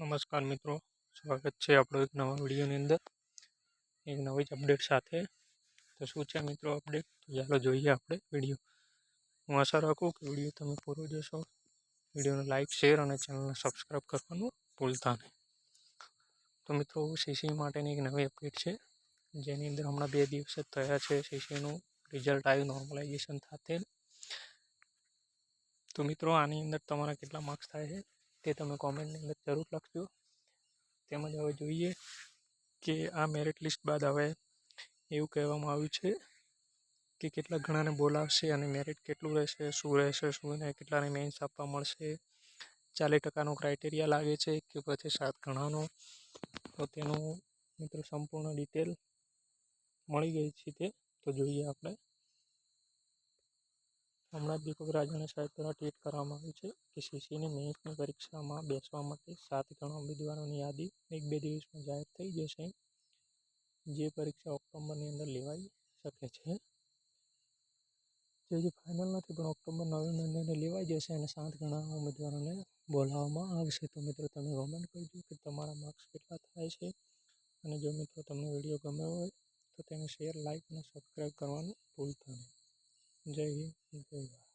નમસ્કાર મિત્રો, સ્વાગત છે આપણો એક નવા વિડીયોની અંદર એક નવી જ અપડેટ સાથે. તો શું છે મિત્રો અપડેટ, તો ચાલો જોઈએ આપણે વિડીયો. હું આશા રાખું કે વિડીયો તમે પૂરો જોશો. વિડીયોને લાઇક, શેર અને ચેનલને સબસ્ક્રાઈબ કરવાનું ભૂલતા નહીં. તો મિત્રો સીસી માટેની એક નવી અપડેટ છે, જેની અંદર હમણાં 2 દિવસ જ થયા છે સીસીનું રિઝલ્ટ આવ્યું નોર્મલાઇઝેશન સાથે. તો મિત્રો આની અંદર તમારા કેટલા માર્ક્સ થાય છે તે તમે કોમેન્ટની અંદર જરૂર લખજો. તેમજ હવે જોઈએ કે આ મેરિટ લિસ્ટ બાદ હવે એવું કહેવામાં આવ્યું છે કે કેટલા ઘણાને બોલાવશે અને મેરિટ કેટલું રહેશે, શું નહીં, કેટલાને મેઇન્સ આપવા મળશે, 40% ક્રાઇટેરિયા લાગે છે કે પછી 7 ગણાનો. તો તેનું મિત્રો સંપૂર્ણ ડિટેલ મળી ગઈ છે તે તો જોઈએ આપણે. હમણાં દીપક રાજાણે સાહેબ દ્વારા ટ્વીટ કરવામાં આવ્યું છે કે સીસીની મેન્સની પરીક્ષામાં બેસવા માટે 7 ગણા ઉમેદવારોની યાદી 1-2 દિવસમાં જાહેર થઈ જશે, જે પરીક્ષા ઓક્ટોબરની અંદર લેવાઈ શકે છે. જે ફાઇનલ નથી, પણ ઓક્ટોબર-નવેમ્બરની અંદર લેવાઈ જશે અને 7 ગણા ઉમેદવારોને બોલાવવામાં આવશે. તો મિત્રો તમે કોમેન્ટ કરજો કે તમારા માર્ક્સ કેટલા થાય છે, અને જો મિત્રો તમને વિડીયો ગમ્યો હોય તો તેને શેર, લાઇક અને સબસ્ક્રાઈબ કરવાનું ભૂલતા નહીં. જય હિન્દ, જય ભારત.